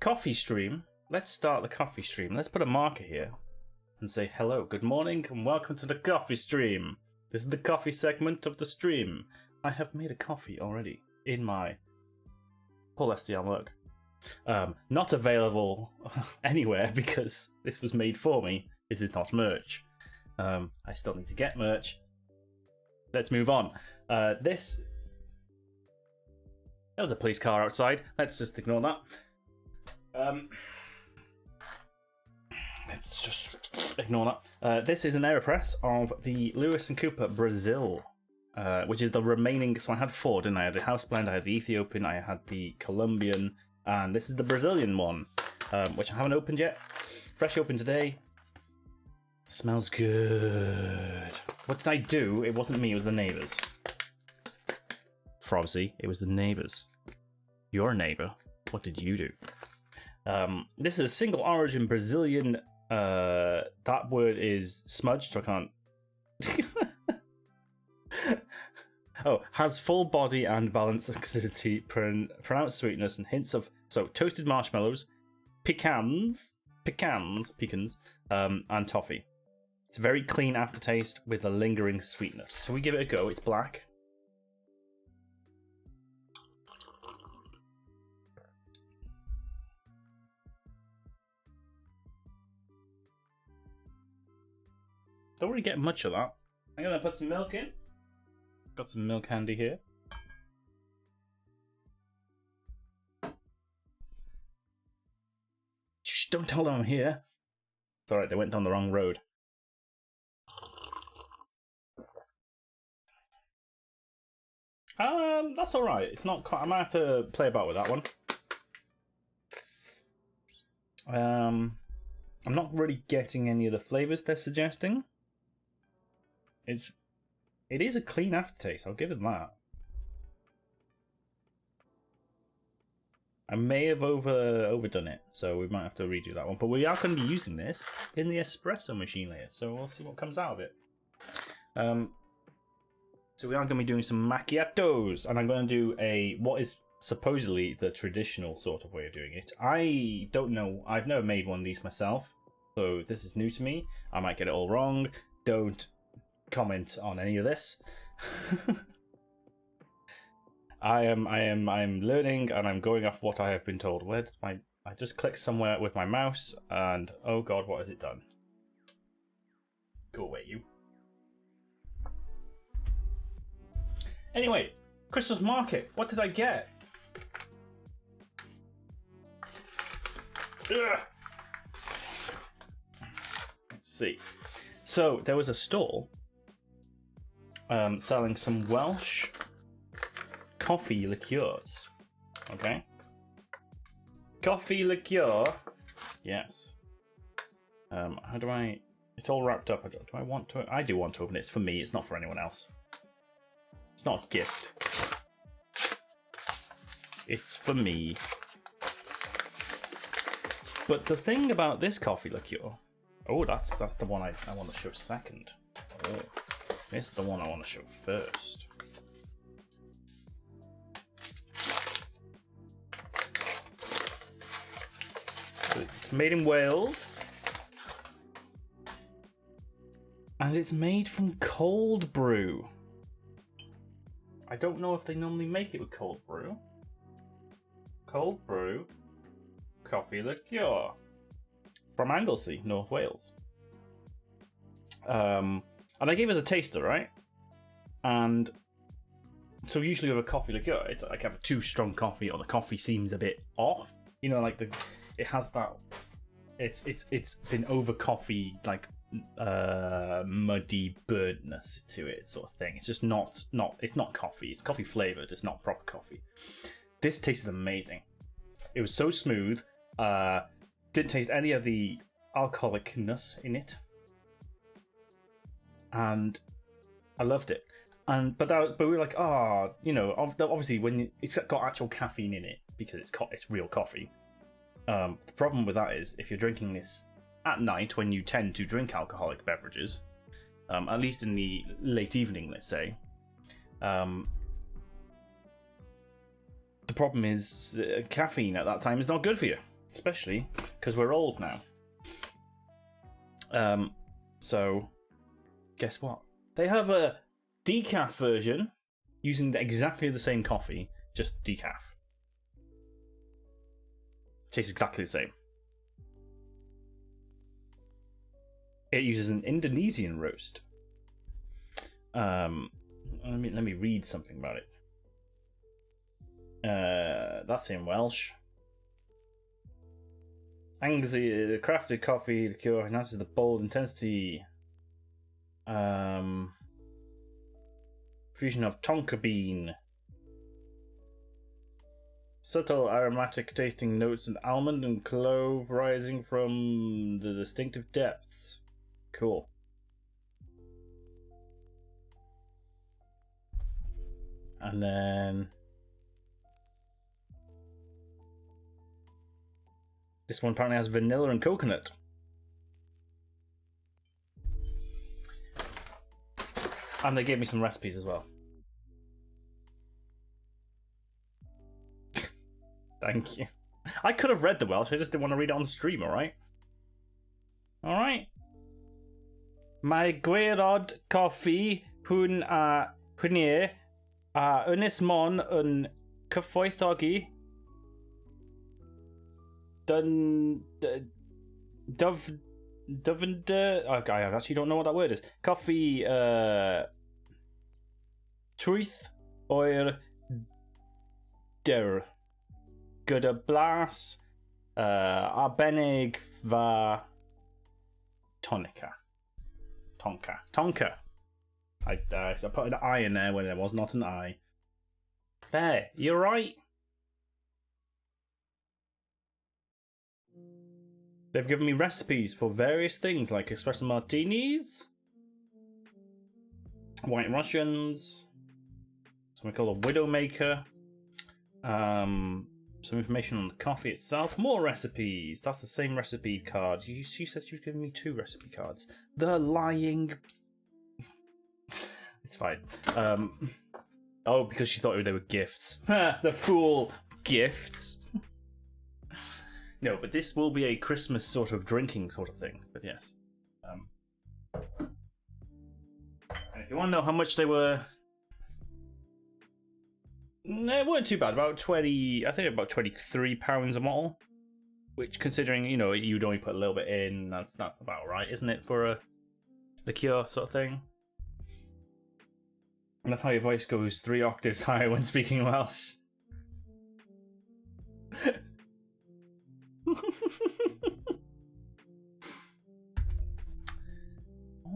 coffee stream. Let's start the coffee stream. Let's put a marker here and say hello, good morning, and welcome to the coffee stream. This is the coffee segment of the stream. I have made a coffee already in my Paul SDR mug. Not available anywhere because this was made for me. This is not merch. I still need to get merch. Let's move on. There was a police car outside. Let's just ignore that. Let's just ignore that. This is an AeroPress of the Lewis & Cooper Brazil, which is the remaining. So I had four, didn't I? I had the House Blend, I had the Ethiopian, I had the Colombian, and this is the Brazilian one, which I haven't opened yet. Fresh opened today. Smells good. What did I do? It wasn't me, it was the neighbours. Frobsy, it was the neighbours. Your neighbour. What did you do? This is a single origin Brazilian. That word is smudged, so I can't. Oh, has full body and balanced acidity, pronounced sweetness, and hints of toasted marshmallows, pecans, and toffee. It's a very clean aftertaste with a lingering sweetness. So we give it a go. It's black. Don't really get much of that. I'm gonna put some milk in. Got some milk handy here. Shh, don't tell them I'm here. It's alright, they went down the wrong road. That's alright. It's not quite. I might have to play about with that one. I'm not really getting any of the flavours they're suggesting. It is a clean aftertaste, I'll give it that. I may have overdone it, so we might have to redo that one. But we are going to be using this in the espresso machine later, so we'll see what comes out of it. So we are going to be doing some macchiatos, and I'm going to do what is supposedly the traditional sort of way of doing it. I don't know, I've never made one of these myself, so this is new to me. I might get it all wrong. Don't comment on any of this. I am learning, and I'm going off what I have been told. Where did I just clicked somewhere with my mouse, and oh god, what has it done? Go away, you. Anyway, Christmas market. What did I get? Ugh. Let's see. So there was a stall selling some Welsh coffee liqueurs. Okay. Coffee liqueur. Yes. How do I... It's all wrapped up. Do I want to... I do want to open it. It's for me. It's not for anyone else. It's not a gift. It's for me. But the thing about this coffee liqueur... Oh, that's the one I want to show second. Oh, this is the one I want to show first. So it's made in Wales. And it's made from cold brew. I don't know if they normally make it with cold brew. Cold brew coffee liqueur. From Anglesey, North Wales. And I gave us a taster, right? And so usually with a coffee liqueur, it's like I have a too strong coffee, or the coffee seems a bit off. You know, like it has that. It's been over coffee, like muddy burntness to it, sort of thing. It's just not. It's not coffee. It's coffee flavored. It's not proper coffee. This tasted amazing. It was so smooth. Didn't taste any of the alcoholicness in it, and I loved it. But we were like, you know, obviously when it's got actual caffeine in it because it's real coffee. The problem with that is if you're drinking this at night when you tend to drink alcoholic beverages, at least in the late evening, let's say. The problem is caffeine at that time is not good for you. especially because we're old now. So guess what? They have a decaf version using exactly the same coffee, just decaf. Tastes exactly the same. It uses an Indonesian roast. Let me read something about it. That's in Welsh. Anglesey crafted coffee liqueur enhances the bold intensity. Fusion of tonka bean. Subtle aromatic tasting notes and almond and clove rising from the distinctive depths. Cool. And then this one apparently has vanilla and coconut. And they gave me some recipes as well. Thank you. I could have read the Welsh, I just didn't want to read it on stream, alright? Alright. Mae gwaerod coffi hwn a hwnnw a Ynys Mon yn cyfoethogi I actually don't know what that word is. Coffee trwyth o'r der gyda blas arbennig fa tonka. I put an I in there when there was not an I. There, you're right. They've given me recipes for various things like espresso martinis, white Russians, something called a Widowmaker, some information on the coffee itself, more recipes. That's the same recipe card. She said she was giving me 2 recipe cards. The lying. It's fine. Oh, because she thought they were gifts. The fool gifts. No, but this will be a Christmas sort of drinking sort of thing. But yes. And if you want to know how much they were, they weren't too bad. About 20, I think about £23 a bottle. Which, considering, you know, you'd only put a little bit in, that's about right, isn't it, for a liqueur sort of thing? And that's how your voice goes 3 octaves higher when speaking Welsh.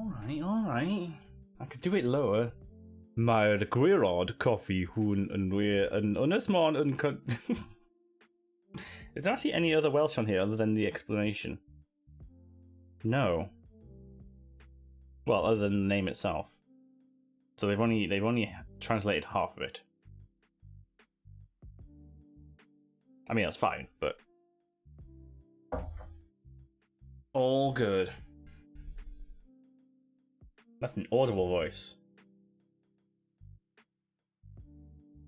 Alright. I could do it lower. Mae'r gwirod coffi hwn yn wir yn Ynys Mon yn... Is there actually any other Welsh on here other than the explanation? No. Well, other than the name itself. So they've only translated half of it. I mean, that's fine, but all good. That's an audible voice.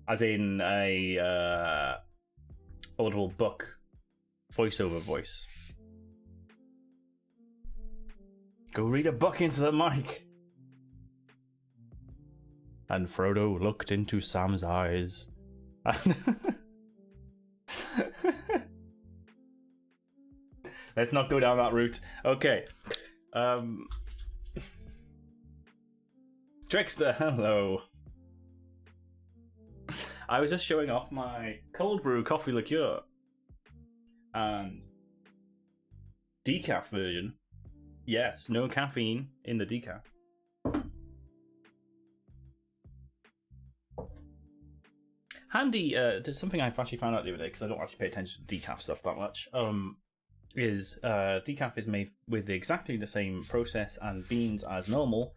As in a audible book voiceover voice. Go read a book into the mic. And Frodo looked into Sam's eyes. Let's not go down that route. Okay. Trickster, hello. I was just showing off my cold brew coffee liqueur. And decaf version. Yes, no caffeine in the decaf. Handy, there's something I've actually found out the other day, because I don't actually pay attention to decaf stuff that much, is decaf is made with exactly the same process and beans as normal.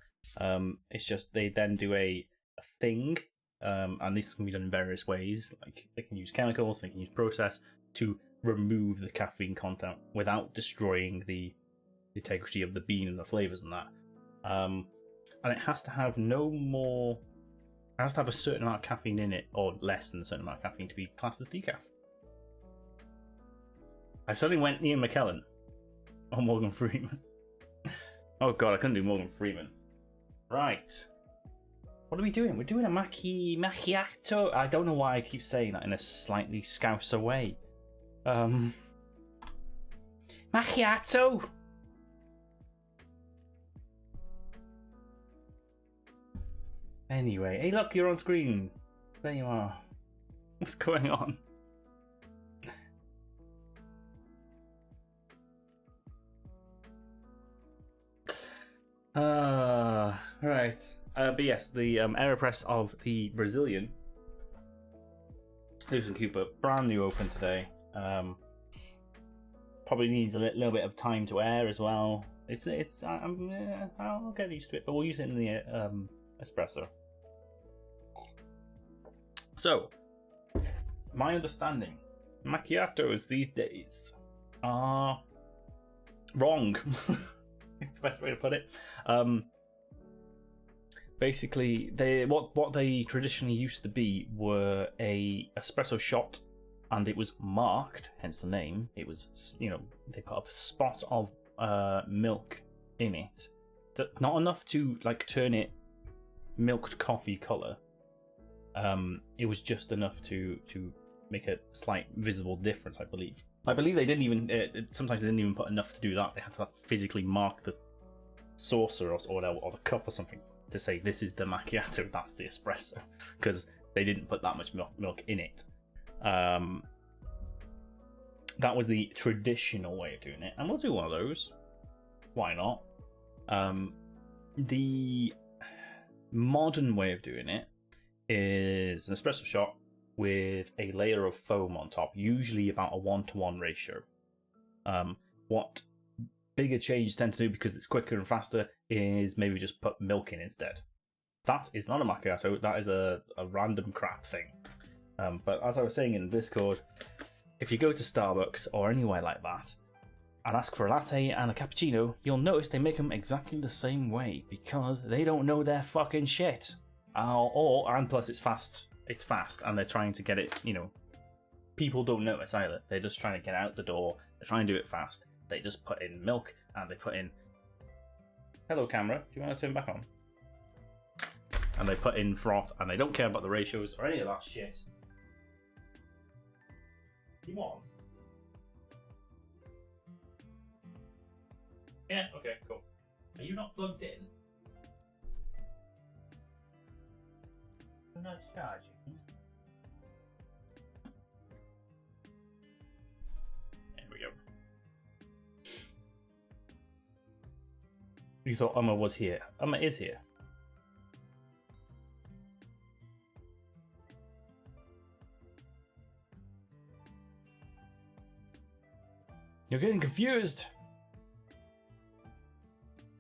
It's just they then do a thing, and this can be done in various ways. Like they can use chemicals, they can use process to remove the caffeine content without destroying the integrity of the bean and the flavors and that. And it has to have it has to have a certain amount of caffeine in it, or less than a certain amount of caffeine to be classed as decaf. I suddenly went Ian McKellen. Or Morgan Freeman. Oh god, I couldn't do Morgan Freeman. Right. What are we doing? We're doing a macchiato. I don't know why I keep saying that in a slightly Scouser way. Macchiato! Anyway, hey look, you're on screen. There you are. What's going on? Right. But yes, the AeroPress of the Brazilian Lewis and Cooper, brand new open today. Probably needs a little bit of time to air as well. I'll get used to it, but we'll use it in the espresso. So, my understanding, macchiatos these days are wrong. Is the best way to put it. Basically, what they traditionally used to be were a espresso shot, and it was marked, hence the name. It was, they put a spot of milk in it, not enough to like turn it milked coffee color. It was just enough to make a slight visible difference, I believe. I believe they didn't even. Sometimes they didn't even put enough to do that. They had to physically mark the saucer or the cup or something to say this is the macchiato, that's the espresso, because they didn't put that much milk in it. That was the traditional way of doing it, and we'll do one of those. Why not? The modern way of doing it is an espresso shot with a layer of foam on top, usually about a 1-to-1 ratio. What bigger changes tend to do, because it's quicker and faster, is maybe just put milk in instead. That is not a macchiato, that is a random crap thing. But as I was saying in Discord, if you go to Starbucks or anywhere like that and ask for a latte and a cappuccino, you'll notice they make them exactly the same way, because they don't know their fucking shit. And plus it's fast, and they're trying to get it, people don't notice either. They're just trying to get out the door, they're trying to do it fast. They just put in milk, and they put in... Hello, camera. Do you want to turn back on? And they put in froth, and they don't care about the ratios or any of that shit. You on? Yeah, okay, cool. Are you not plugged in? I'm not charging. There we go. You thought Emma was here. Emma is here. You're getting confused.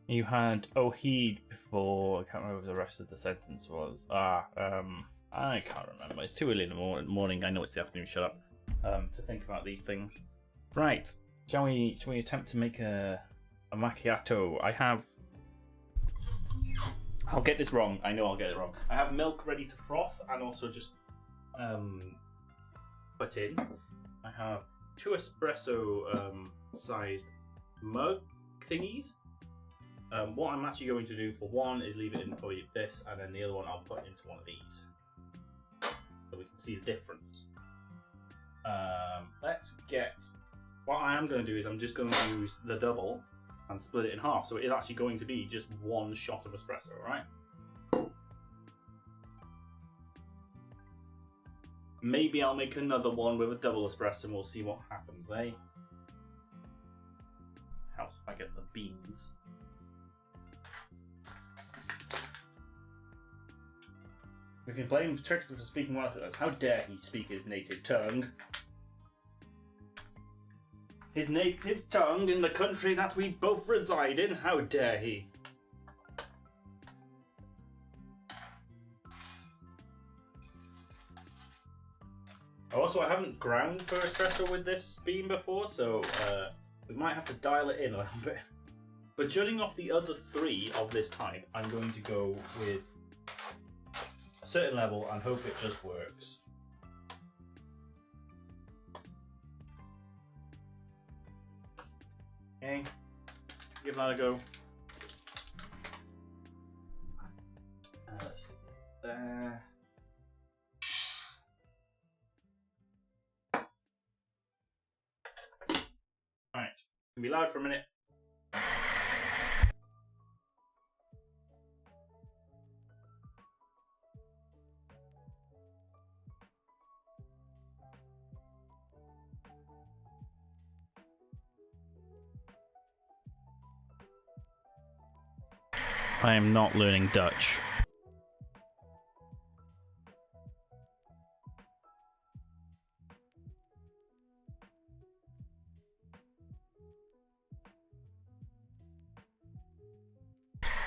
You had Ohid before. I can't remember what the rest of the sentence was. I can't remember. It's too early in the morning. I know it's the afternoon. Shut up. To think about these things. Right. Shall we attempt to make a macchiato? I'll get this wrong. I know I'll get it wrong. I have milk ready to froth and also just put in. I have 2 espresso sized mug thingies. What I'm actually going to do for one is leave it in for this, and then the other one I'll put into one of these, so we can see the difference. What I am going to do is I'm just going to use the double and split it in half, so it is actually going to be just 1 shot of espresso, right? Maybe I'll make another one with a double espresso and we'll see what happens, eh? Helps if I get the beans. We can blame Trickster for speaking Welsh with us. How dare he speak his native tongue? His native tongue in the country that we both reside in. How dare he? Also, I haven't ground for espresso with this bean before, so we might have to dial it in a little bit. But judging off the other 3 of this type, I'm going to go with a certain level and hope it just works. Okay, give that a go. Let's stick it there. Alright, can be loud for a minute. I am not learning Dutch.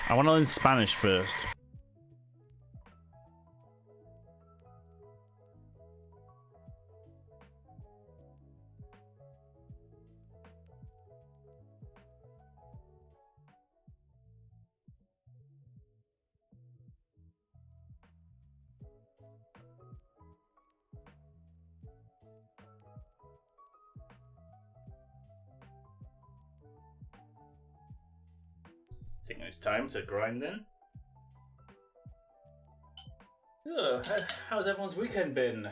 I want to learn Spanish first. Taking this time to grind in. How's everyone's weekend been?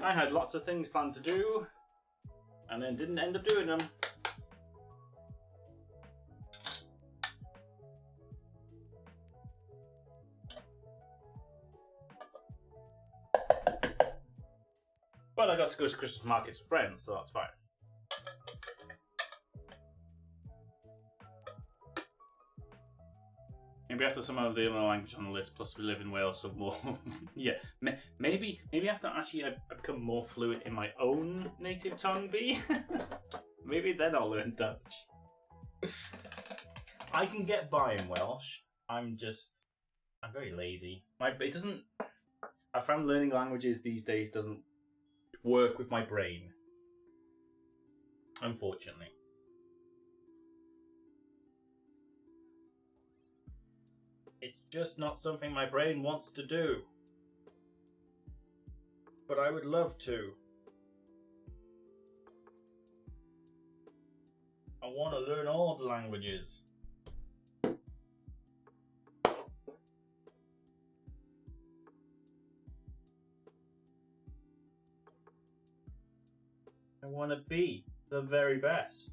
I had lots of things planned to do, and then didn't end up doing them. But I got to go to Christmas markets with friends, so that's fine. Maybe after some of the other language on the list, plus we live in Wales, so more. Yeah, maybe after actually I become more fluent in my own native tongue, maybe then I'll learn Dutch. I can get by in Welsh. I'm very lazy. It doesn't. I found learning languages these days doesn't work with my brain, unfortunately. It's just not something my brain wants to do. But I would love to. I want to learn all the languages. I want to be the very best.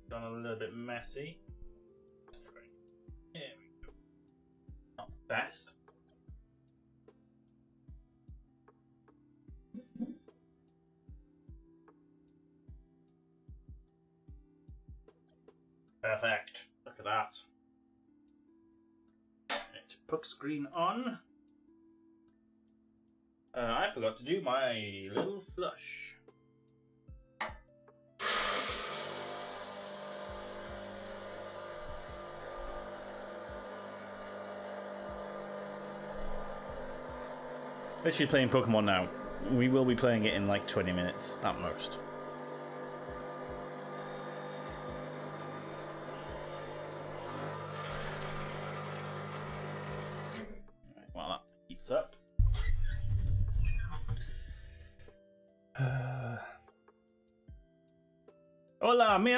Gone a little bit messy. There we go. Not the best. Perfect. Look at that. Right, puck screen on. I forgot to do my little flush. Literally playing Pokemon now. We will be playing it in like 20 minutes at most. Right, while that heats up. Hola, me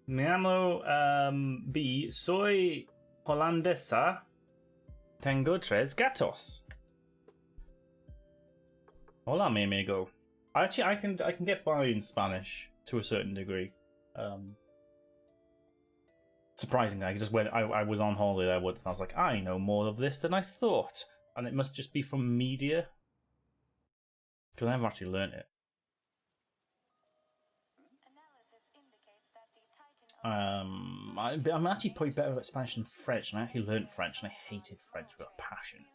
llamo B. Soy holandesa. Tengo 3 gatos. Hola, mi amigo. Actually, I can get by in Spanish to a certain degree. Surprisingly, I was on holiday there once, and I was like, I know more of this than I thought, and it must just be from media, because I never actually learnt it. I'm actually probably better at Spanish than French, and I actually learnt French, and I hated French with a passion.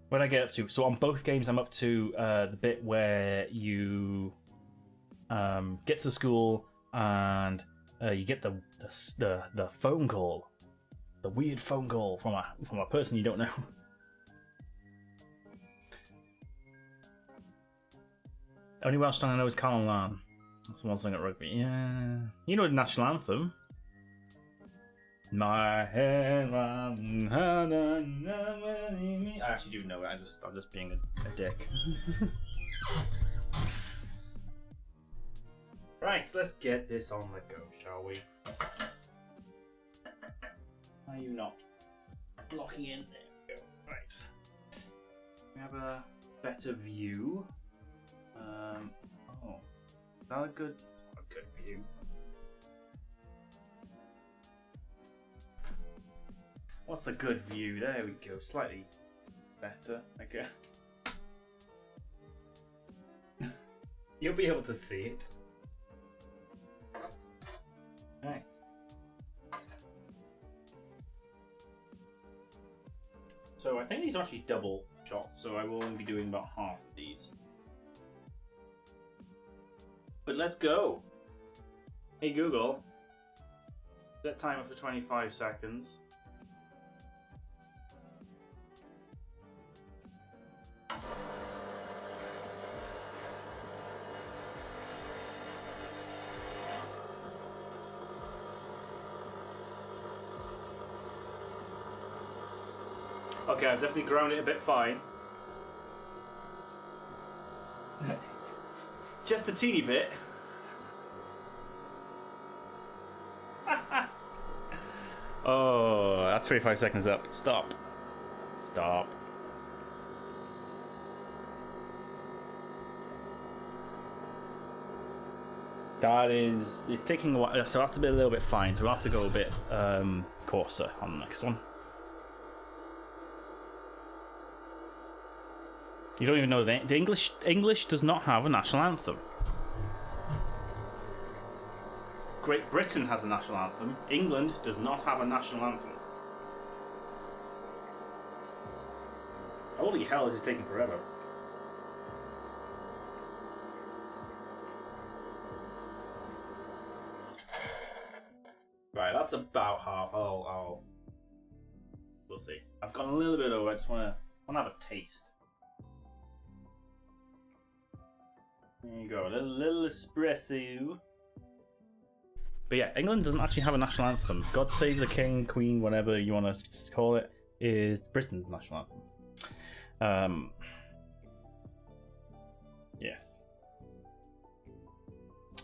What did I get up to? So on both games, I'm up to the bit where you get to school and you get the phone call, the weird phone call from a person you don't know. Only Welsh song I know is Carl Lan. That's the one song at rugby. Yeah, you know the national anthem. My head, I actually do know it. I'm just being a dick. Right, so let's get this on the go, shall we? Are you not locking in? There we go. Right. We have a better view. Oh, is that a good view? What's a good view? There we go. Slightly better, I guess. You'll be able to see it. Right. So I think these are actually double shots, so I will only be doing about half of these. But let's go. Hey Google, set timer for 25 seconds. Okay, I've definitely ground it a bit fine. Just a teeny bit. Oh, that's 25 seconds up. Stop. Stop. That is... It's taking a while, so that's a little bit fine. So we'll have to go a bit coarser on the next one. You don't even know the English does not have a national anthem. Great Britain has a national anthem. England does not have a national anthem. Holy hell, this is taking forever. Right, that's about half. I'll we'll see. I've gone a little bit over. I just want to have a taste. There you go, a little espresso. But yeah, England doesn't actually have a national anthem. God Save the King, Queen, whatever you want to call it, is Britain's national anthem. Yes.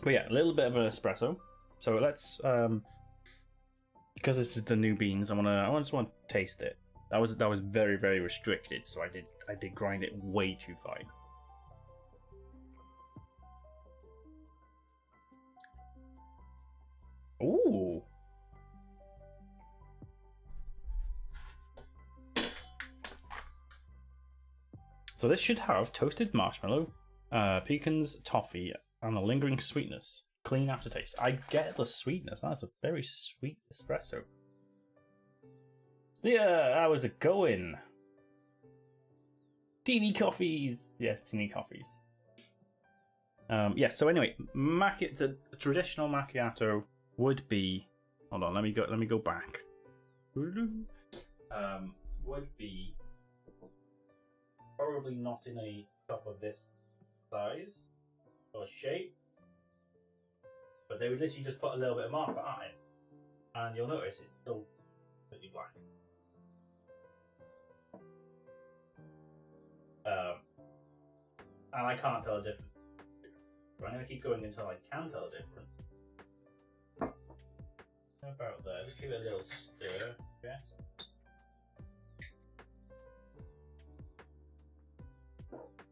But yeah, a little bit of an espresso. So let's, because this is the new beans, I just want to taste it. That was very, very restricted, so I did grind it way too fine. Ooh. So this should have toasted marshmallow, pecans, toffee, and a lingering sweetness. Clean aftertaste. I get the sweetness. That's a very sweet espresso. Yeah, that was a go-in. Teeny coffees. Yes, teeny coffees. Yes. So anyway, the traditional macchiato would be. Hold on. Let me go back. Would be probably not in a cup of this size or shape, but they would literally just put a little bit of marker on it, and you'll notice it's still completely black. And I can't tell a difference. But I'm going to keep going until I can tell a difference. How about there? Just give it a little stir. Okay.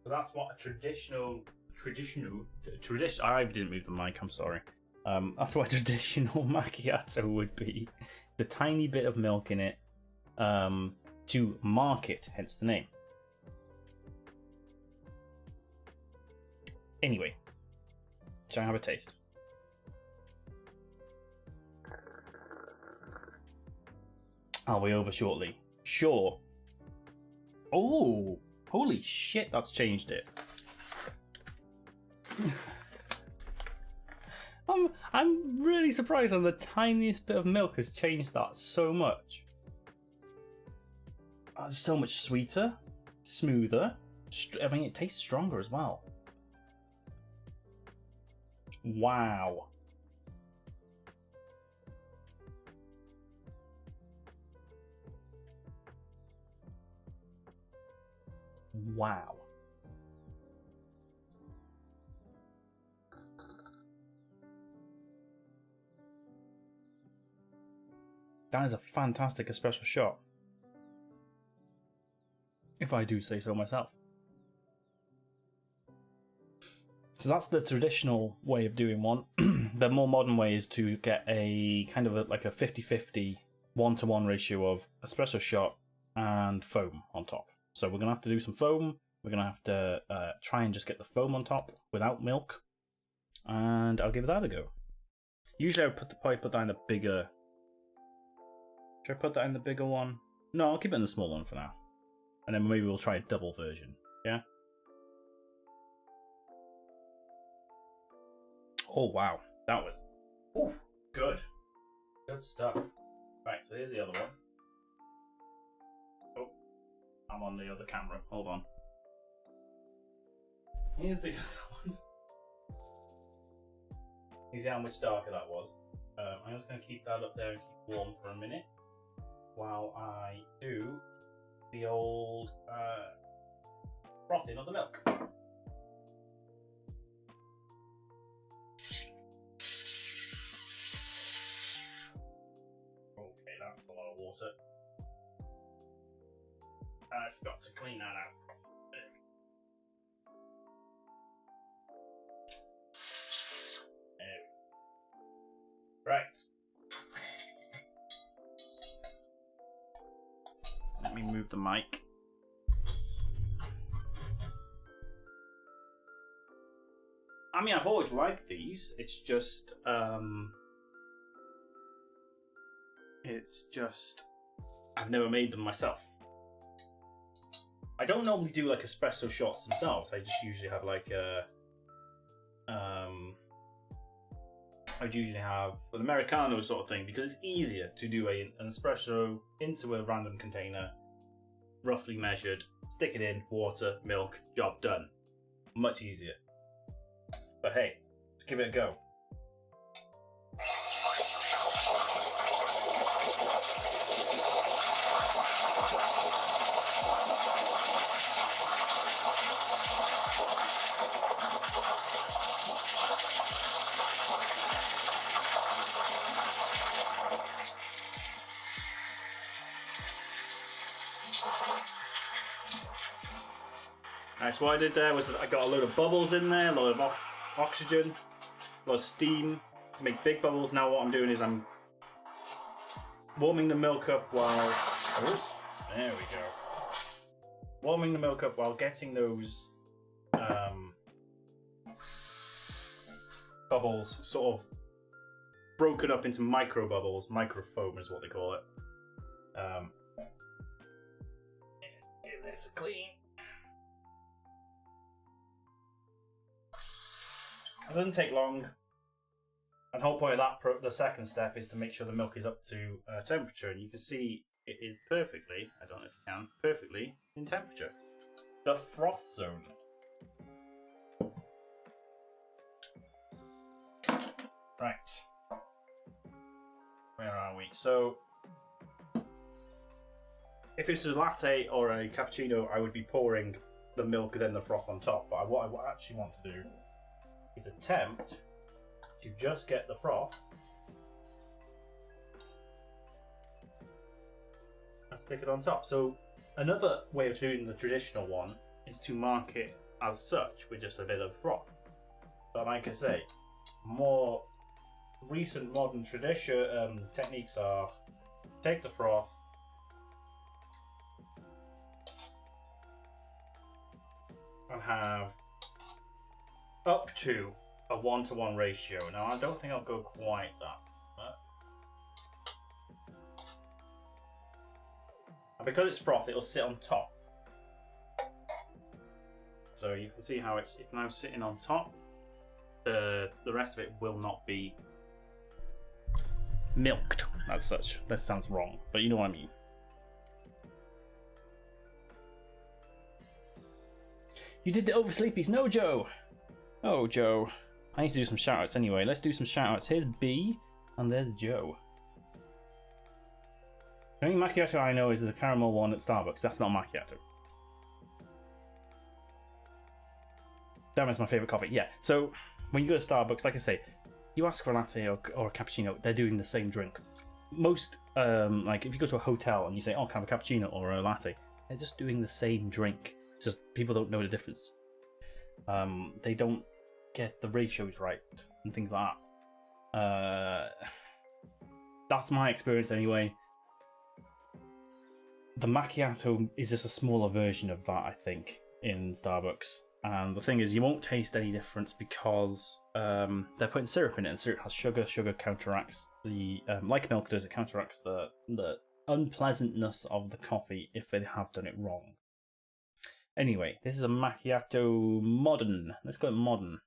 So that's what a traditional. I didn't move the mic. I'm sorry. That's what a traditional macchiato would be. The tiny bit of milk in it, to mark it, hence the name. Anyway, shall I have a taste? I'll be over shortly. Sure. Oh, holy shit, that's changed it. I'm really surprised on the tiniest bit of milk has changed that so much. It's so much sweeter, smoother. I mean, it tastes stronger as well. Wow. Wow. That is a fantastic espresso shot, if I do say so myself. So that's the traditional way of doing one. The more modern way is to get a kind of like a 50-50 1-to-1 ratio of espresso shot and foam on top. So we're going to have to do some foam. We're going to have to try and just get the foam on top without milk. And I'll give that a go. Usually I would probably put that in the bigger... Should I put that in the bigger one? No, I'll keep it in the small one for now. And then maybe we'll try a double version. Yeah? Oh, wow. That was... Ooh, good. Good stuff. Right, so here's the other one. Oh, I'm on the other camera. Hold on. Here's the other one. You see how much darker that was? I'm just going to keep that up there and keep warm for a minute while I do the old frothing of the milk. Okay, that's a lot of water. I forgot to clean that out. Right. Let me move the mic. I mean, I've always liked these. It's just I've never made them myself. I don't normally do like espresso shots themselves. I just usually have like I'd usually have an Americano sort of thing because it's easier to do an espresso into a random container, roughly measured, stick it in, water, milk, job done. Much easier. But hey, let's give it a go. Right, so what I did there was I got a load of bubbles in there, a lot of oxygen, a lot of steam to make big bubbles. Now what I'm doing is I'm warming the milk up while... Oh, there we go. Warming the milk up while getting those bubbles sort of broken up into micro bubbles. Microfoam is what they call it. Give this a clean. It doesn't take long, and the whole point of that, the second step, is to make sure the milk is up to temperature, and you can see it is perfectly, I don't know if you can, perfectly in temperature. The froth zone. Right. Where are we? So, if it's a latte or a cappuccino, I would be pouring the milk and then the froth on top, but what I actually want to do is attempt to just get the froth and stick it on top. So another way of doing the traditional one is to mark it as such with just a bit of froth. But like I say, more recent modern tradition techniques are take the froth, and have up to a 1-to-1 ratio. Now I don't think I'll go quite that, but... and because it's froth, it'll sit on top. So you can see how it's now sitting on top. The rest of it will not be milked as such. That sounds wrong, but you know what I mean. You did the oversleepies. No, Joe. Oh, Joe. I need to do some shoutouts anyway. Let's do some shoutouts. Here's B, and there's Joe. The only macchiato I know is the caramel one at Starbucks. That's not macchiato. That was my favorite coffee. Yeah. So when you go to Starbucks, like I say, you ask for a latte or a cappuccino, they're doing the same drink. Most, like if you go to a hotel and you say, "Oh, can I have a cappuccino or a latte?" They're just doing the same drink. It's just people don't know the difference. They don't get the ratios right and things like that. That's my experience anyway. The macchiato is just a smaller version of that, I think, in Starbucks. And the thing is, you won't taste any difference because they're putting syrup in it, and syrup has sugar. Sugar counteracts the, like milk does, it counteracts the unpleasantness of the coffee if they have done it wrong. Anyway, this is a macchiato modern. Let's go modern.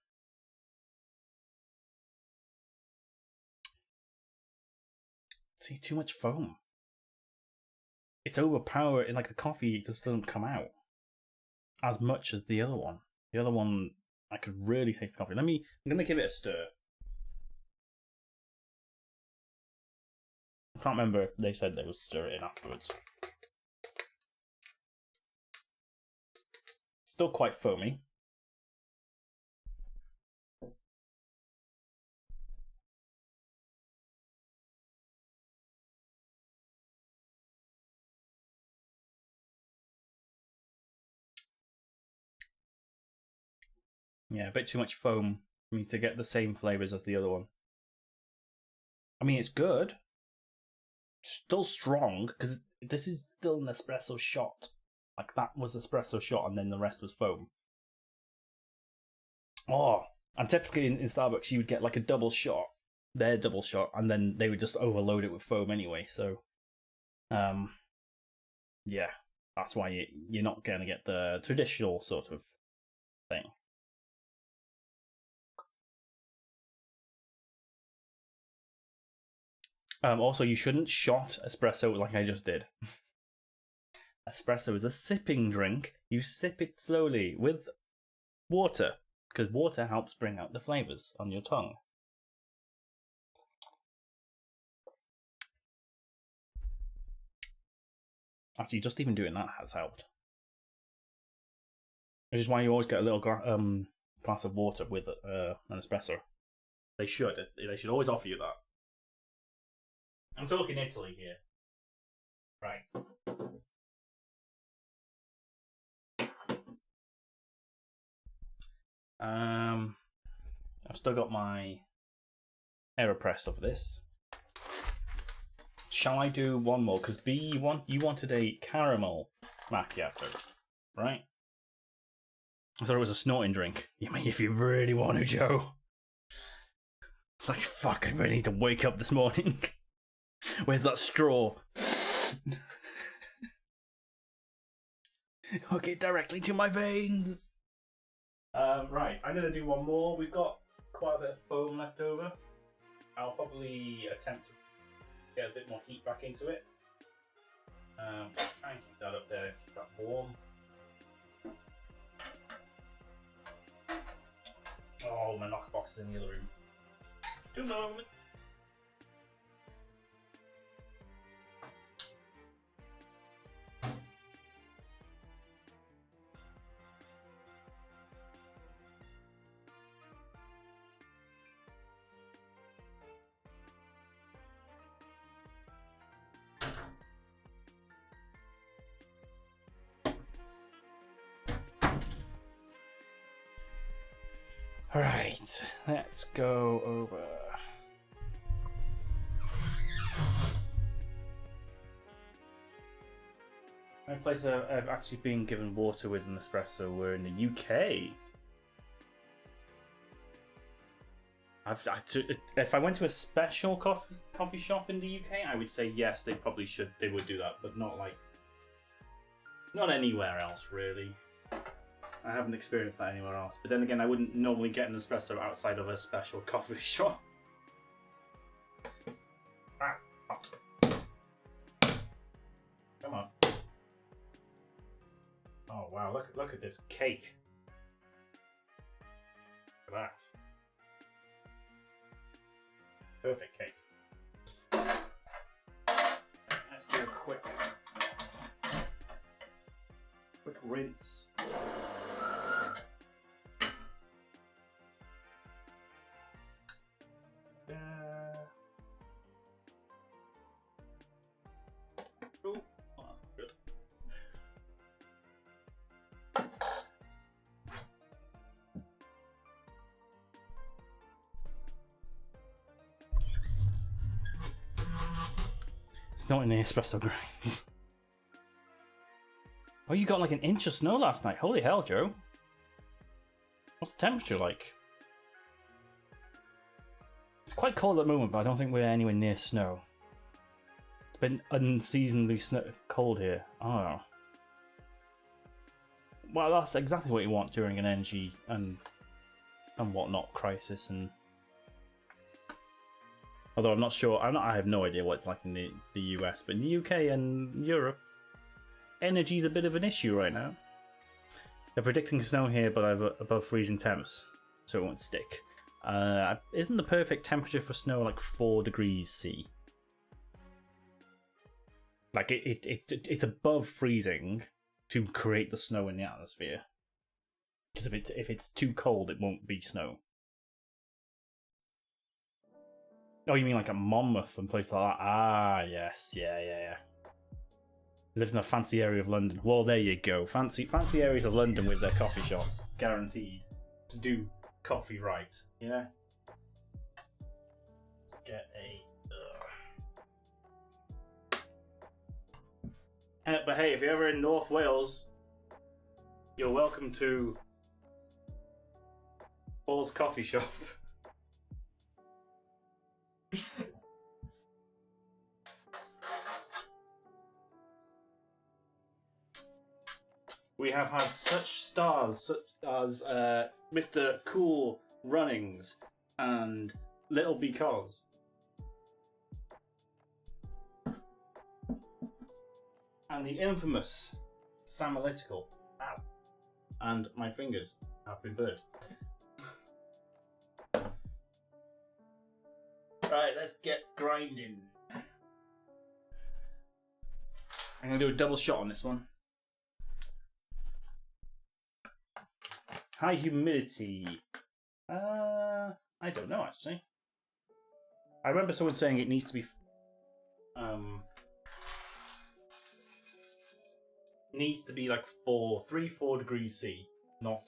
See, too much foam. It's overpowering. Like the coffee just doesn't come out as much as the other one. The other one, I could really taste the coffee. I'm gonna give it a stir. I can't remember if they said they would stir it in afterwards. Still quite foamy. Yeah, a bit too much foam for me to get the same flavours as the other one. I mean, it's good. Still strong, because this is still an espresso shot. Like, that was espresso shot, and then the rest was foam. Oh, and typically in Starbucks, you would get like a double shot, their double shot, and then they would just overload it with foam anyway. So, yeah, that's why you're not going to get the traditional sort of thing. Also, you shouldn't shot espresso like I just did. Espresso is a sipping drink. You sip it slowly with water, because water helps bring out the flavours on your tongue. Actually, just even doing that has helped. Which is why you always get a little glass of water with an espresso. They should. They should always offer you that. I'm talking Italy here. Right. I've still got my AeroPress of this. Shall I do one more? Because B, you wanted a caramel macchiato, right? I thought it was a snorting drink. You mean if you really want to, Joe? It's like, fuck, I really need to wake up this morning. Where's that straw? Hook it directly to my veins. Right, I'm going to do one more. We've got quite a bit of foam left over. I'll probably attempt to get a bit more heat back into it. Try and keep that up there, keep that warm. Oh, my knockbox is in the other room. 2 moments. Right, let's go over. My place I've actually been given water with an espresso were in the UK. If I went to a special coffee shop in the UK, I would say yes, they would do that, but not anywhere else really. I haven't experienced that anywhere else. But then again, I wouldn't normally get an espresso outside of a special coffee shop. Come on. Oh wow, look at this cake. Look at that. Perfect cake. Let's do a quick rinse. It's not in the espresso grinds. Oh, you got like an inch of snow last night. Holy hell, Joe. What's the temperature like? It's quite cold at the moment, but I don't think we're anywhere near snow. It's been unseasonably cold here. Oh. Well, that's exactly what you want during an energy and whatnot crisis. And although I'm not sure, I have no idea what it's like in the US, but in the UK and Europe, energy's a bit of an issue right now. They're predicting snow here, but above freezing temps, so it won't stick. Isn't the perfect temperature for snow like 4 degrees C? Like it's above freezing to create the snow in the atmosphere. Because if it's too cold, it won't be snow. Oh, you mean like a Monmouth and places like that? Ah, yes, yeah. Live in a fancy area of London. Well, there you go. Fancy areas of London with their coffee shops, guaranteed to do coffee right. Yeah. Let's get a. But hey, if you're ever in North Wales, you're welcome to Paul's coffee shop. We have had such stars, such as Mr. Cool Runnings and Little Because. And the infamous Sam Analytical. Ow. And my fingers have been burned. Right, let's get grinding. I'm going to do a double shot on this one. High humidity. I don't know actually. I remember someone saying it needs to be like 3-4 degrees C, not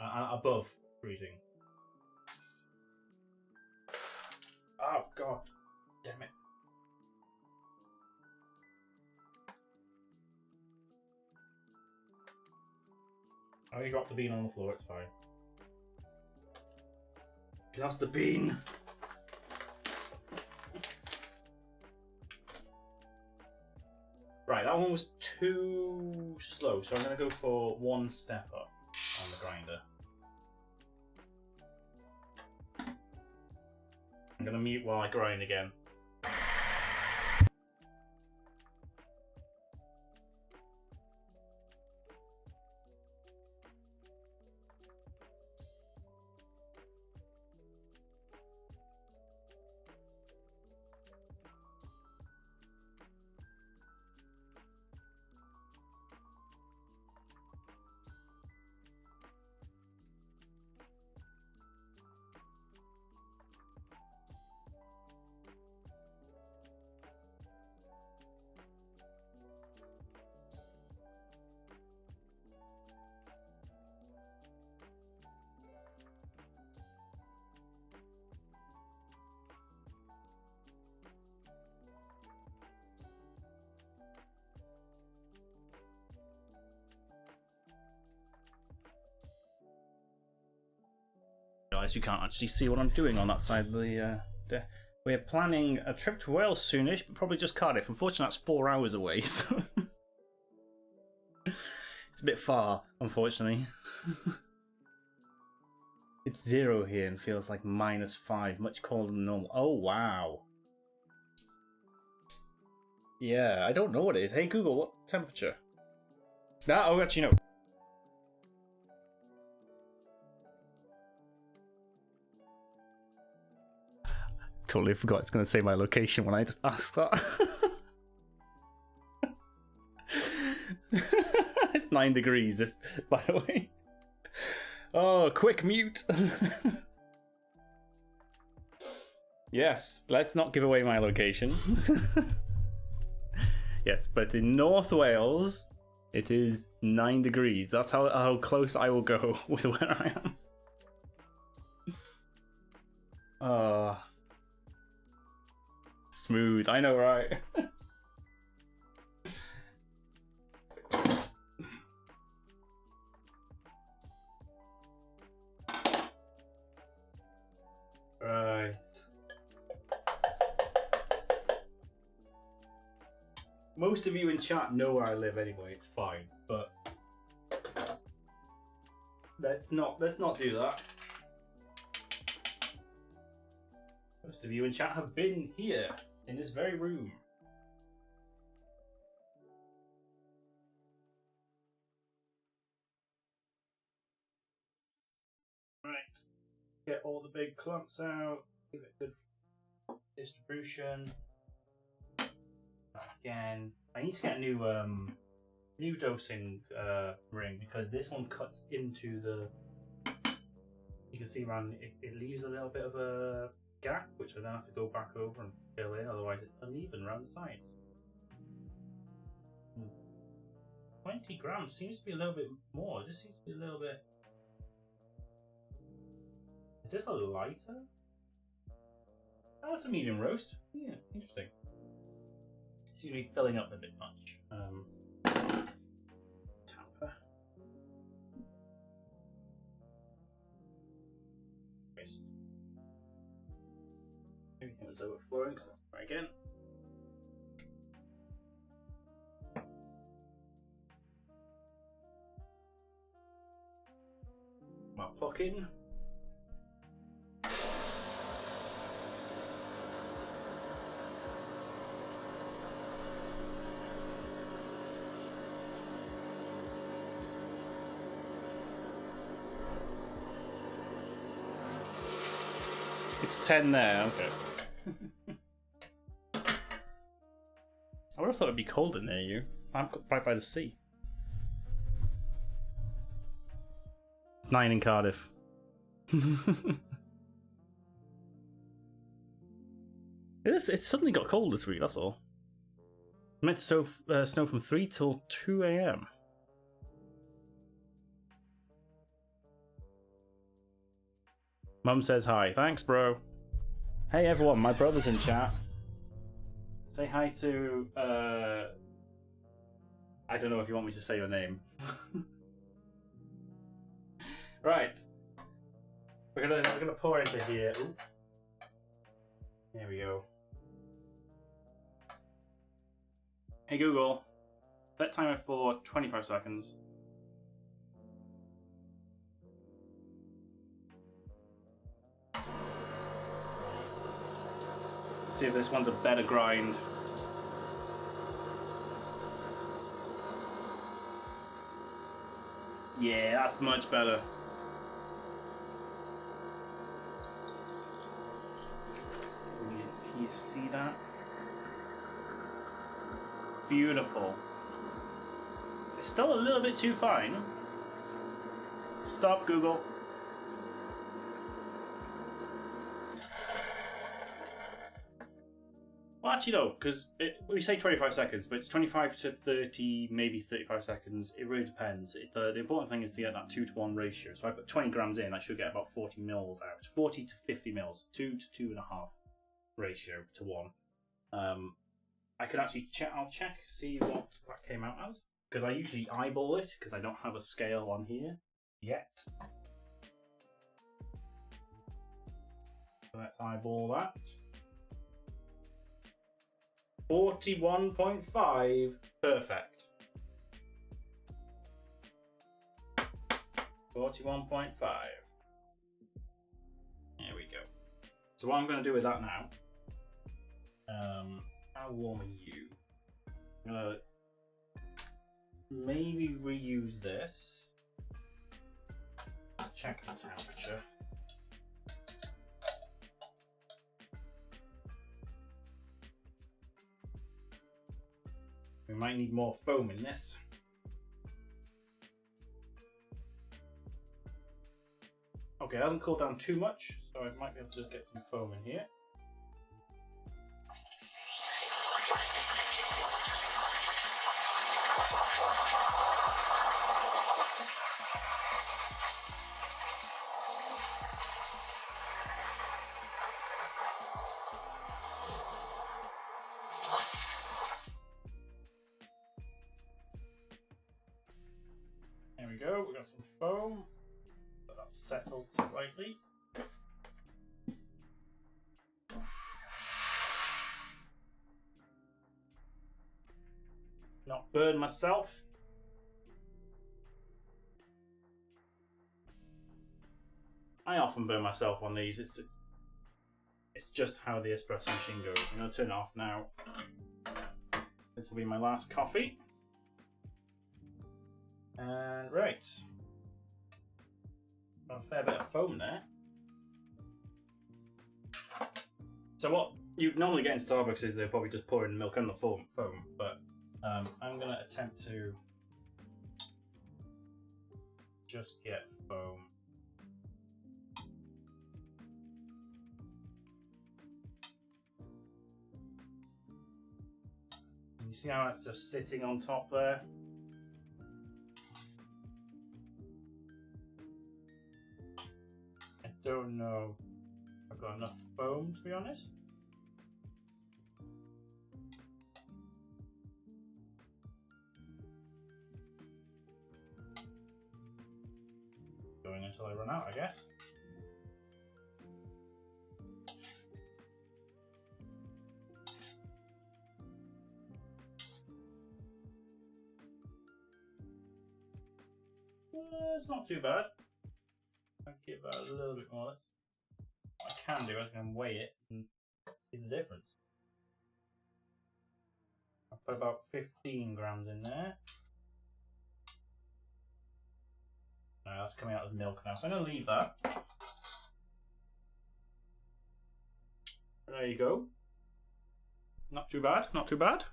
above freezing. Oh god, damn it. Oh, you dropped the bean on the floor, it's fine. You lost the bean! Right, that one was too slow, so I'm going to go for 1 step up on the grinder. I'm going to mute while I grind again. Guys, you can't actually see what I'm doing on that side of the we're planning a trip to Wales soonish, but probably just Cardiff. Unfortunately, that's 4 hours away, so it's a bit far, unfortunately. It's 0 here and feels like -5, much colder than normal. Oh, wow. Yeah, I don't know what it is. Hey, Google, what's the temperature? Oh, actually, no. Totally forgot it's going to say my location when I just asked that. It's 9 degrees, by the way. Oh, quick mute. Yes, let's not give away my location. Yes, but in North Wales, it is 9 degrees. That's how close I will go with where I am. Smooth, I know, right? Most of you in chat know where I live anyway. It's fine, but let's not do that. Most of you in chat have been here in this very room. Right, get all the big clumps out. Give it good distribution. Again, I need to get a new dosing ring because this one cuts into the. You can see around it leaves a little bit of a gap, which I then have to go back over and fill in. Otherwise, it's uneven around the sides. 20 grams seems to be a little bit more. This seems to be a little bit. Is this a lighter? Oh, it's a medium roast. Yeah, interesting. Seems to be filling up a bit much. Tapper. Twist. Everything was overflowing, so let's try again. My pluck in. It's 10 there, okay. I would have thought it'd be colder near you. I'm right by the sea. It's 9 in Cardiff. It's suddenly got cold this week, that's all. It's meant to snow from 3 till 2 a.m. Mum says hi. Thanks, bro. Hey, everyone. My brother's in chat. Say hi to... I don't know if you want me to say your name. Right. We're gonna pour into here. Ooh. There we go. Hey, Google. Set timer for 25 seconds. See if this one's a better grind. Yeah, that's much better. Can you see that? Beautiful. It's still a little bit too fine. Stop, Google. Well, actually, no, because we say 25 seconds, but it's 25 to 30, maybe 35 seconds. It really depends. The important thing is to get that 2-to-1 ratio. So I put 20 grams in, I should get about 40 mils out. 40 to 50 mils, 2 to 2.5 ratio to 1. I could actually check. I'll check, see what that came out as, because I usually eyeball it because I don't have a scale on here yet. So let's eyeball that. 41.5. Perfect. 41.5. There we go. So what I'm going to do with that now, how warm are you? I'm going to maybe reuse this. Check the temperature. We might need more foam in this. Okay, it hasn't cooled down too much, so I might be able to just get some foam in here. There we go, we got some foam. So that's settled slightly. burn myself. I often burn myself on these. It's just how the espresso machine goes. I'm going to turn it off now. This will be my last coffee. And right. Got a fair bit of foam there. So what you normally get in Starbucks is they're probably just pouring milk on the foam, but I'm going to attempt to just get foam. You see how it's just sitting on top there? I don't know if I've got enough foam, to be honest. Going until I run out, I guess. It's not too bad. I'll give that a little bit more. What I can do, I can weigh it and see the difference. I'll put about 15 grams in there. No, that's coming out of the milk now, so I'm going to leave that. There you go. Not too bad, not too bad.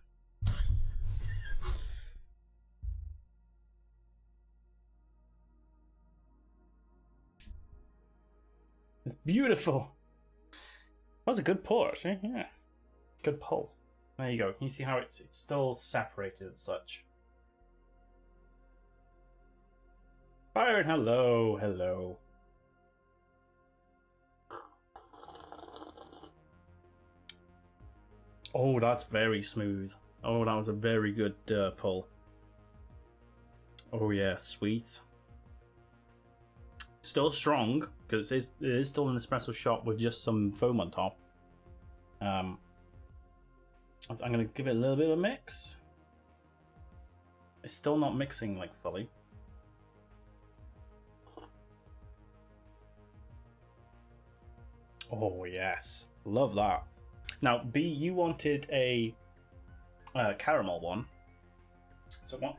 It's beautiful. That was a good pour, actually. Yeah, good pull. There you go. Can you see how it's still separated as such? Byron, hello, hello. Oh, that's very smooth. Oh, that was a very good pull. Oh yeah, sweet. Still strong, because it is still an espresso shot with just some foam on top. I'm going to give it a little bit of a mix. It's still not mixing like fully. Oh yes, love that. Now B, you wanted a caramel one. So what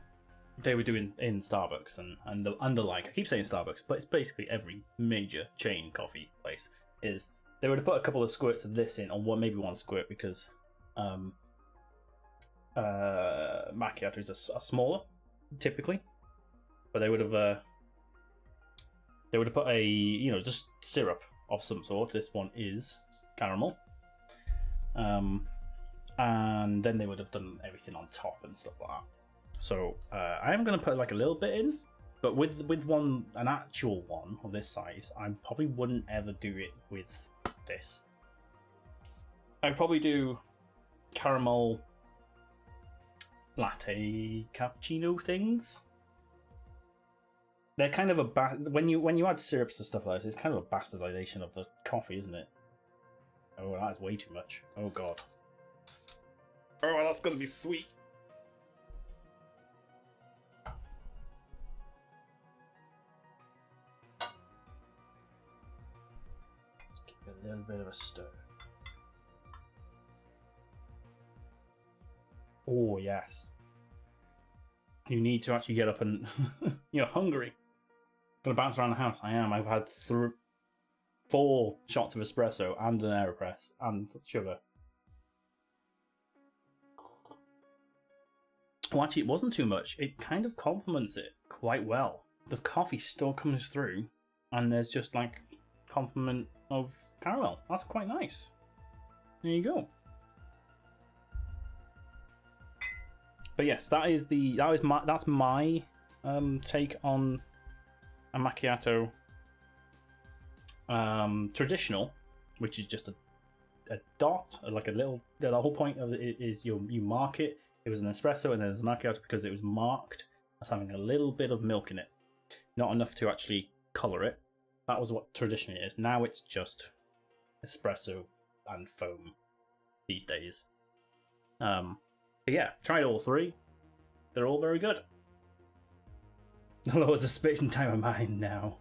they were doing in Starbucks and the like, I keep saying Starbucks, but it's basically every major chain coffee place, is they would have put a couple of squirts of this in, or maybe one squirt, because macchiatos are smaller typically, but they would have put a just syrup of some sort. This one is caramel, and then they would have done everything on top and stuff like that. So I am going to put like a little bit in, but with an actual one of this size, I probably wouldn't ever do it with this. I'd probably do caramel latte cappuccino things. They're kind of when you add syrups to stuff like this, it's kind of a bastardization of the coffee, isn't it? Oh, that's way too much. Oh god. Oh, that's gonna be sweet. Give it a little bit of a stir. Oh yes. You need to actually get up and you're hungry. Gonna bounce around the house. I am. I've had 4 shots of espresso and an AeroPress and sugar. Well, actually, it wasn't too much. It kind of complements it quite well. The coffee still comes through, and there's just like complement of caramel. That's quite nice. There you go. But yes, that's my take on a macchiato traditional, which is just a dot, like a little. The whole point of it is you mark it. It was an espresso, and then there's a macchiato because it was marked as having a little bit of milk in it, not enough to actually color it. That was what traditionally it is. Now it's just espresso and foam these days. But yeah, tried all 3. They're all very good. The laws of space and time are mine now.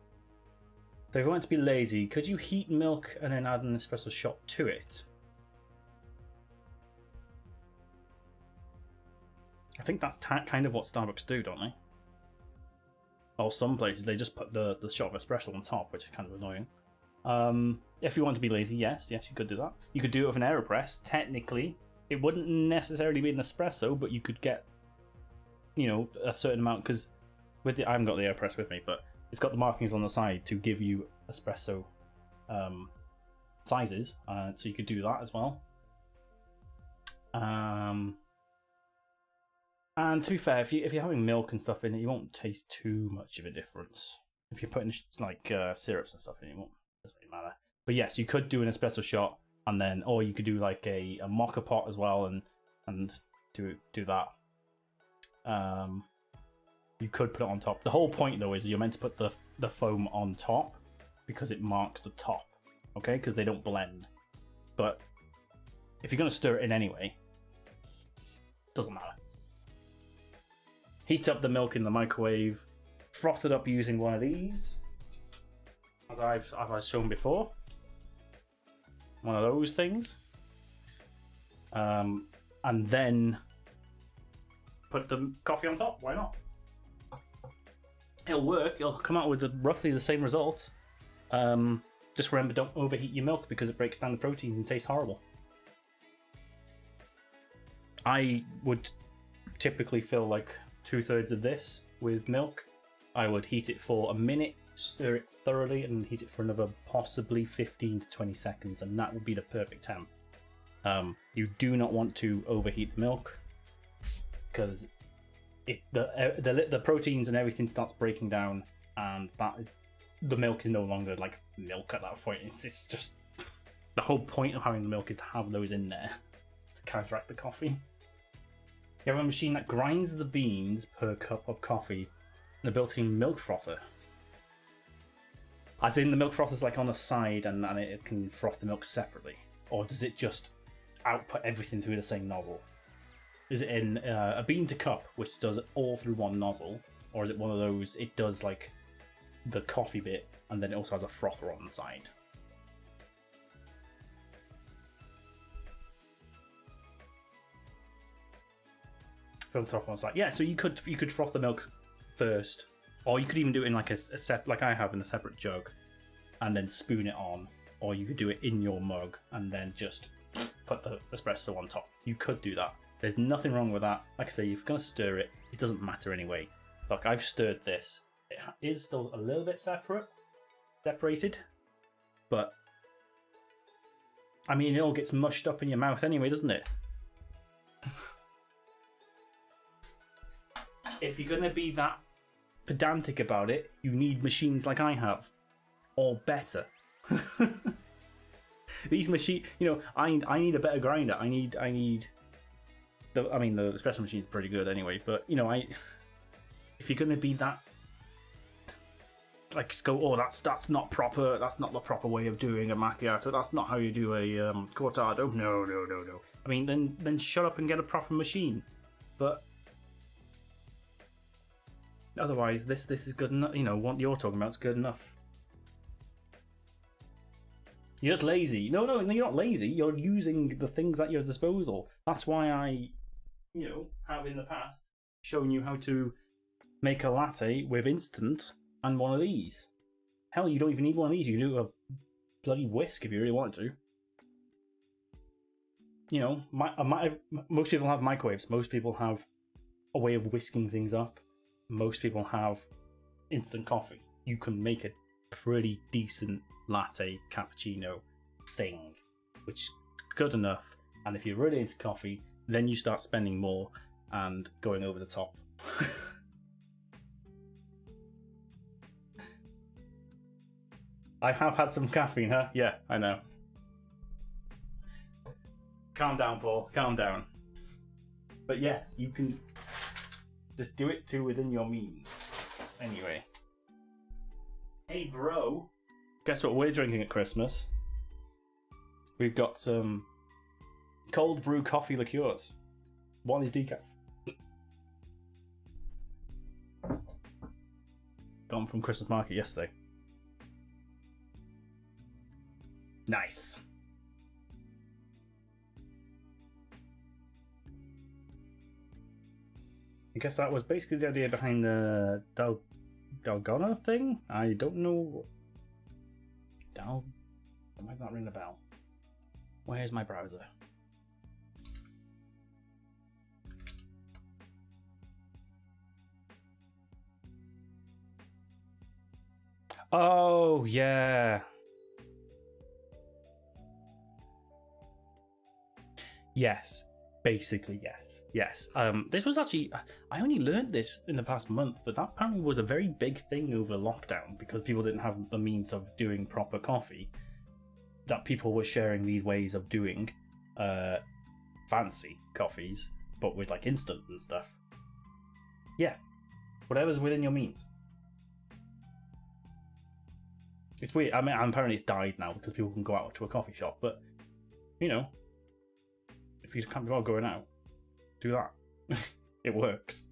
So if you want to be lazy, could you heat milk and then add an espresso shot to it? I think that's kind of what Starbucks do, don't they? Or some places, they just put the shot of espresso on top, which is kind of annoying. If you want to be lazy, yes, you could do that. You could do it with an AeroPress. Technically, it wouldn't necessarily be an espresso, but you could get, a certain amount, because I haven't got the AeroPress with me, but it's got the markings on the side to give you espresso sizes, so you could do that as well. And to be fair, if you're having milk and stuff in it, you won't taste too much of a difference. If you're putting like syrups and stuff in it, it doesn't really matter. But yes, you could do an espresso shot, and then, or you could do like a mocha pot as well, and do that. You could put it on top. The whole point though is you're meant to put the foam on top because it marks the top, okay? Because they don't blend. But if you're going to stir it in anyway, it doesn't matter. Heat up the milk in the microwave. Froth it up using one of these, as I've shown before. One of those things. And then put the coffee on top. Why not? It'll work. It'll come out with roughly the same result. Just remember, don't overheat your milk because it breaks down the proteins and tastes horrible. I would typically fill like 2/3 of this with milk. I would heat it for a minute, stir it thoroughly, and heat it for another possibly 15 to 20 seconds, and that would be the perfect temp. You do not want to overheat the milk because the proteins and everything starts breaking down, and the milk is no longer like milk at that point. It's just the whole point of having the milk is to have those in there to counteract the coffee. You have a machine that grinds the beans per cup of coffee and a built-in milk frother. As in the milk frother's like on the side and it can froth the milk separately? Or does it just output everything through the same nozzle? Is it in a bean to cup, which does it all through one nozzle? Or is it one of those, it does like the coffee bit and then it also has a frother on the side? Filter off on the side. Yeah, so you could froth the milk first, or you could even do it in like like I have in a separate jug, and then spoon it on, or you could do it in your mug and then just put the espresso on top. You could do that. There's nothing wrong with that. Like I say, if you're gonna stir it, it doesn't matter anyway. Look, I've stirred this. It is still a little bit separated, but I mean, it all gets mushed up in your mouth anyway, doesn't it? If you're going to be that pedantic about it, you need machines like I have. Or better. These machines, I need a better grinder. I need the espresso machine is pretty good anyway, but if you're going to be that, like, go, oh, that's not proper, that's not the proper way of doing a macchiato, that's not how you do a cortado. No. I mean, then shut up and get a proper machine. But otherwise, this is good enough. What you're talking about is good enough. You're just lazy. No, you're not lazy. You're using the things at your disposal. That's why I, have in the past shown you how to make a latte with instant and one of these. Hell, you don't even need one of these. You can do a bloody whisk if you really want to. Most people have microwaves. Most people have a way of whisking things up. Most people have instant coffee. You can make a pretty decent latte cappuccino thing, which is good enough. And if you're really into coffee, then you start spending more and going over the top. I have had some caffeine, huh? Yeah, I know. Calm down, Paul. Calm down. But yes, you can just do it to within your means. Anyway. Hey, bro. Guess what we're drinking at Christmas? We've got some cold brew coffee liqueurs. One is decaf. got them from Christmas market yesterday. Nice. I guess that was basically the idea behind the Dalgona thing. I don't know. Why does that ring a bell? Where's my browser? Oh, yeah. Yes. Basically, yes. Yes. This was actually... I only learned this in the past month, but that apparently was a very big thing over lockdown because people didn't have the means of doing proper coffee. That people were sharing these ways of doing fancy coffees, but with like instant and stuff. Yeah. Whatever's within your means. It's weird. I mean, apparently it's died now because people can go out to a coffee shop, but, you know, if you can't be all going out, do that. It works.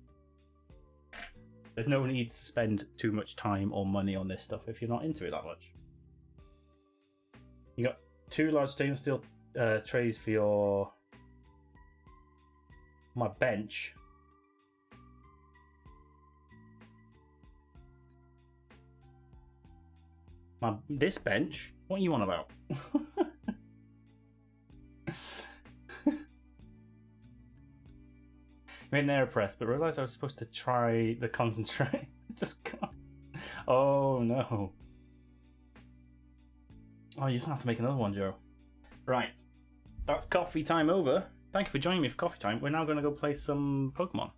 There's no need to spend too much time or money on this stuff if you're not into it that much. You got 2 large stainless steel trays for my bench. This bench? What are you on about? Made an AeroPress, but realised I was supposed to try the concentrate. Just can't. Oh no. Oh, you're just gonna have to make another one, Joe. Right. That's coffee time over. Thank you for joining me for coffee time. We're now going to go play some Pokemon.